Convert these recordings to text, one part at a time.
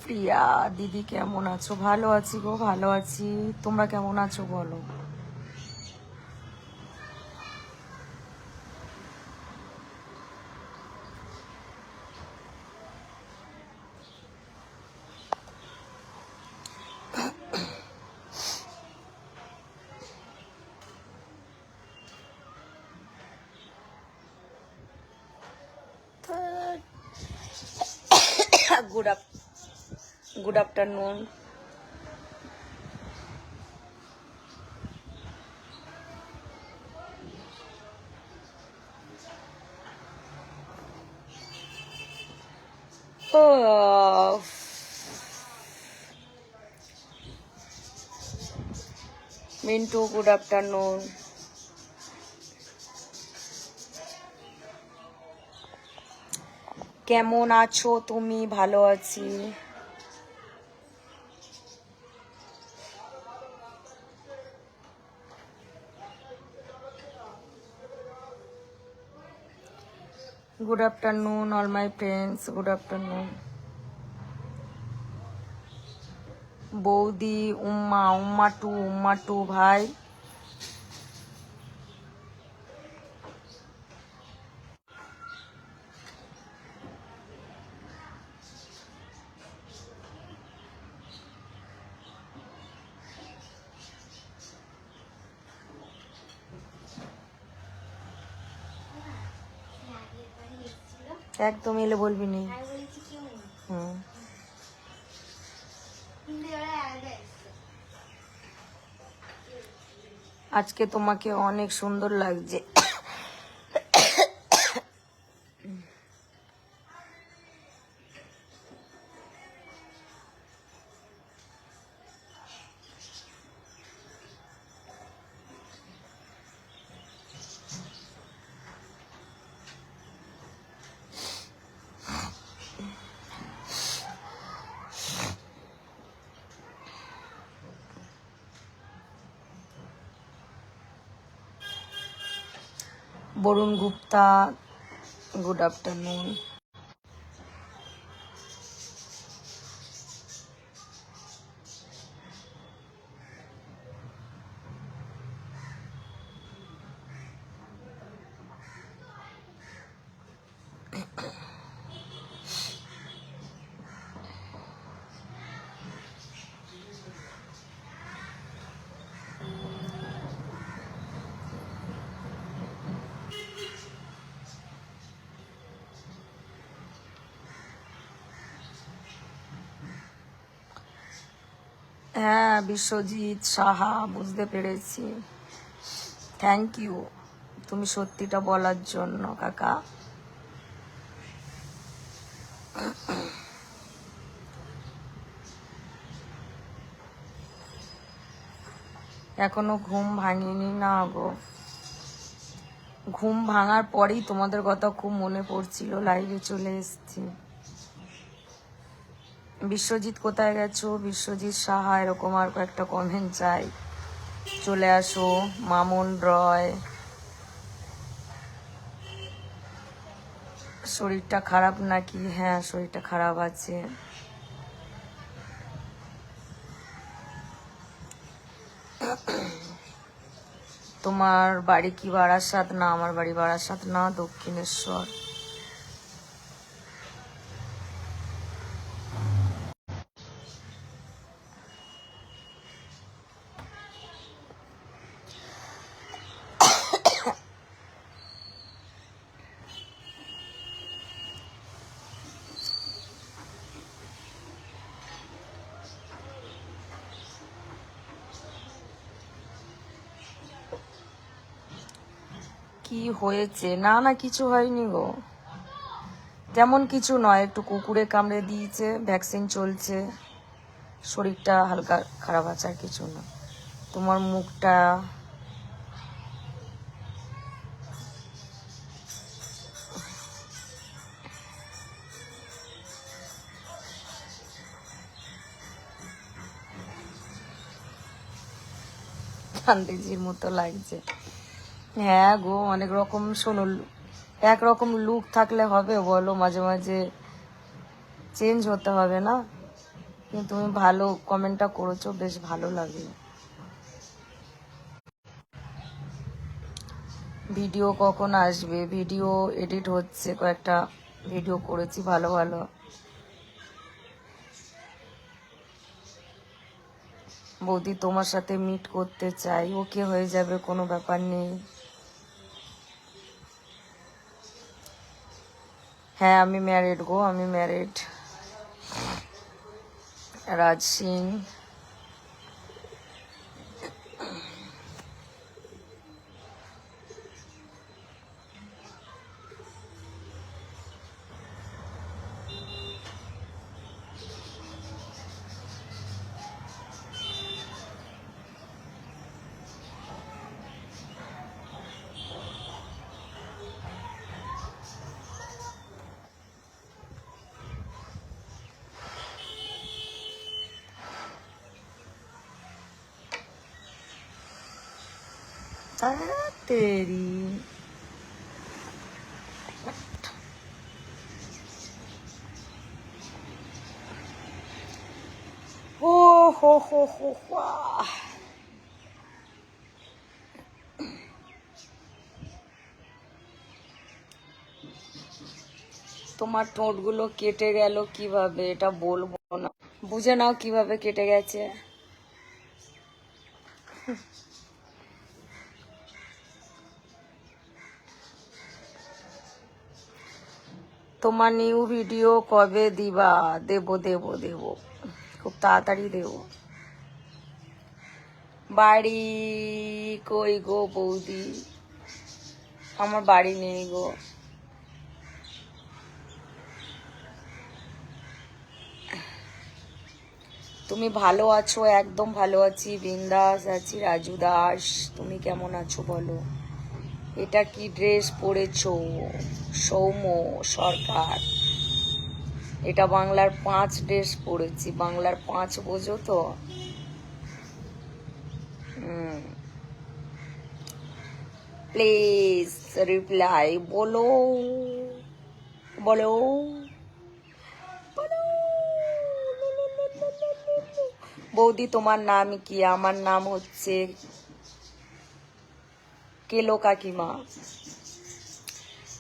প্রিয়া দিদি কেমন আছো? ভালো আছি গো, ভালো আছি। তোমরা কেমন আছো বলো? Good good afternoon. Mintu good afternoon. কেমন আছো তুমি? ভালো আছি। Good afternoon all my friends, good afternoon. বৌদি, উম্মাটু ভাই, একদম এলে বলবি নি। আজকে তোমাকে অনেক সুন্দর লাগছে। Varun Gupta good afternoon. হ্যাঁ, বিশ্বজিৎ সাহা, বুঝতে পেরেছি। থ্যাংক ইউ তুমি সত্যিটা বলার জন্য কাকা। এখনো ঘুম ভাঙিনি না গো। ঘুম ভাঙার পরেই তোমাদের কথা খুব মনে পড়ছিল, লাইভে চলে এসেছি। বিশ্বজিৎ কোথায় গেছো? বিশ্বজিৎ সাহা এরকম আর কয়েকটা কমেন্ট চাই। চলে আসো। মামুন রয়, শরীরটা খারাপ নাকি? হ্যাঁ, শরীরটা খারাপ আছে। তোমার বাড়ি কি বারাসাত? না, আমার বাড়ি বারাসাত না, দক্ষিণেশ্বর। কি হয়েছে? না না, কিছু হয়নি গো, তেমন কিছু নয়। একটু কুকুরে কামড়ে দিয়েছে, ভ্যাকসিন চলছে, শরীরটা হালকা খারাপ আছে, আর কিছু না। তোমার মুখটা গান্ধীজির মতো লাগছে। হ্যাঁ গো, অনেক রকম। শোনো, একরকম লুক থাকলে হবে বলো? মাঝে মাঝে চেঞ্জ হতে হবে না? কিন্তু তুমি ভালো কমেন্টটা করেছো, বেশ ভালো লাগে। ভিডিও কখন আসবে? ভিডিও এডিট হচ্ছে, কয়েকটা ভিডিও করেছি ভালো ভালো। বৌদি তোমার সাথে মিট করতে চাই। ওকে, হয়ে যাবে, কোনো ব্যাপার নেই। হ্যাঁ আমি ম্যারিড গো, আমি ম্যারিড। রাজ সিং। তেরি ও হো হো হো হো। তোমার ঠোঁটগুলো কেটে গেল কিভাবে? এটা বলবো না, বুঝে নাও কিভাবে কেটে গেছে। তোমার নিউ ভিডিও কবে দিবা? দেব দেব দেব, খুব তাড়াতাড়ি দেব। বাড়ি কই গো বৌদি? আমার বাড়ি নেই গো। তুমি ভালো আছো? একদম ভালো আছি, বিন্দাস আছি। রাজু দাস, তুমি কেমন আছো বলো? এটা কি ড্রেস পরেছো? সৌম্য সরকার। এটা বাংলার 5 ড্রেস পরেছি। বাংলার 5 বোঝো তো? প্লিজ রিপ্লাই বলো, বলো বলো। বৌদি তোমার নাম কি? আমার নাম হচ্ছে কেলো কাকিমা।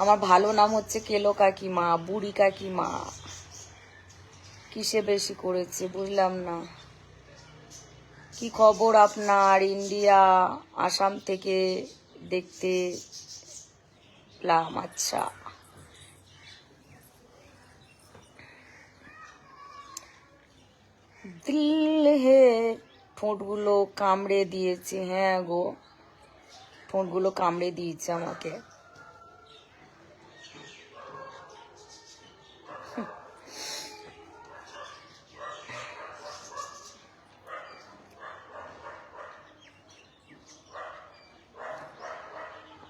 আমার ভালো নাম হচ্ছে কেলো কাকিমা, বুড়ি কাকিমা। কিসে বেশি করেছে বুঝলাম না। কি খবর আপনার? ইন্ডিয়া, আসাম থেকে দেখতে লাম। আচ্ছা, দিল হে। ঠোঁটগুলো কামড়ে দিয়েছে। হ্যাঁ গো, ঠোঁটগুলো কামড়ে দিয়েছে আমাকে।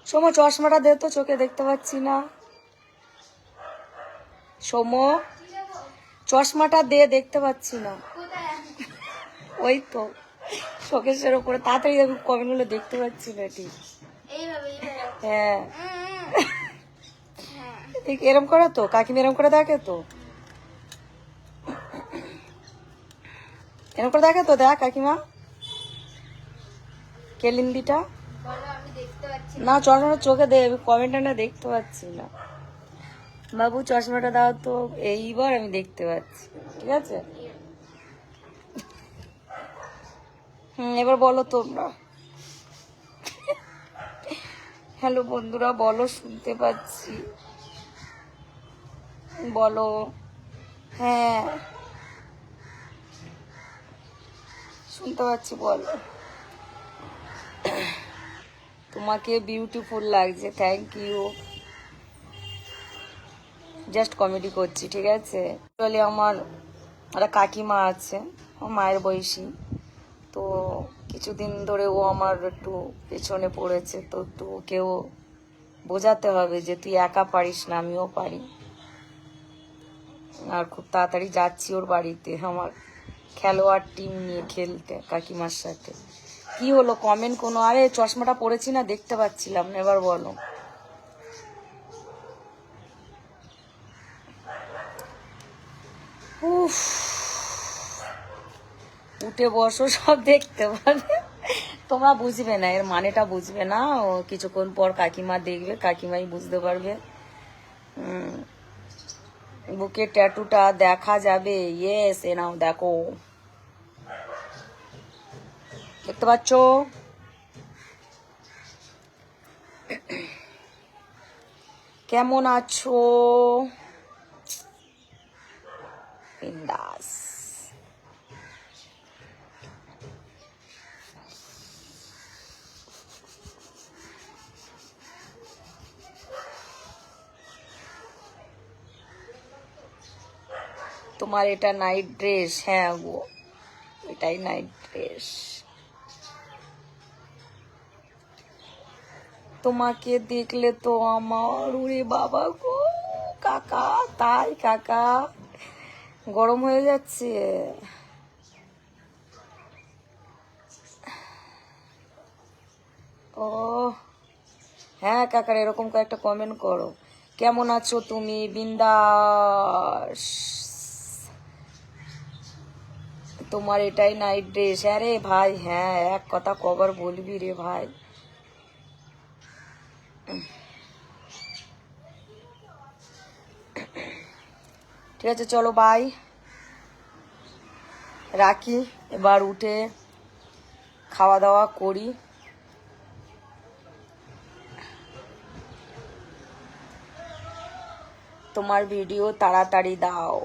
সোমো চশমাটা দে তো, চোখে দেখতে পাচ্ছি না। সোমো চশমাটা দে, দেখতে পাচ্ছি না। ওই তো শোকেসের ওপরে, তাড়াতাড়ি দেখো, কমেন্টগুলো দেখতে পাচ্ছি না ঠিক। হ্যাঁ ঠিক এরম করে তো, কাকিমা এরম করে দেখে তো, এরম করে দেখে তো। দেখ কাকিমা, কেলিন্দিটা না, চশমাটা চোখে দে, কমেন্টটা না দেখতে পাচ্ছি না। বাবু চশমাটা দাও তো, এইবার আমি দেখতে পাচ্ছি। ঠিক আছে, এবার বলো তোমরা। হ্যালো বন্ধুরা, বলো, শুনতে পাচ্ছি, বলো। হ্যাঁ শুনতে পাচ্ছি, বলো। তোমাকে বিউটিফুল লাগছে, থ্যাংক ইউ। জাস্ট কমেডি করছি, ঠিক আছে। অ্যাকচুয়ালি আমার একটা কাকিমা আছে, আমার মায়ের বয়সী, তো কিছুদিন ধরে ও আমার একটু পেছনে পড়েছে, তো একটু ওকেও বোঝাতে হবে যে তুই একা পারিস না, আমিও পারি। আর খুব তাড়াতাড়ি যাচ্ছি ওর বাড়িতে, আমার খেলোয়াড় টিম নিয়ে খেলতে কাকিমার সাথে। কি হলো কমেন্ট কোনো? আরে চশমাটা পরেছি না, দেখতে পাচ্ছিলাম না, এবার বলো। উফ, উঠে বসো, সব দেখতে পাবে। তোমরা বুঝবে না, এর মানেটা বুঝবে না। ও কিছুক্ষণ পর কাকিমা দেখবে, কাকিমাই বুঝতে পারবে। বুকে ট্যাটুটা দেখা যাবে। ইয়েস, এ নাও দেখো, দেখতে পাচ্ছ? কেমন আছো? বিন্দাস। তোমার এটা নাইট ড্রেস? হ্যাঁ গো, এটাই নাইট ড্রেস। তোমাকে দেখলে তো আমার, ওরে বাবা গো কাকা, তাই কাকা গরম হয়ে যাচ্ছে। ও হ্যাঁ কাকার, এরকম কয়েকটা কমেন্ট করো। কেমন আছো তুমি? বিন্দাস। তোমার এটাই নাইট ড্রেস? আরে ভাই হ্যাঁ, এক কথা কবার বলবি রে ভাই। ঠিক আছে চলো বাই, রাখি। এবার উঠে খাওয়া দাওয়া করি। তোমার ভিডিও তাড়াতাড়ি দাও।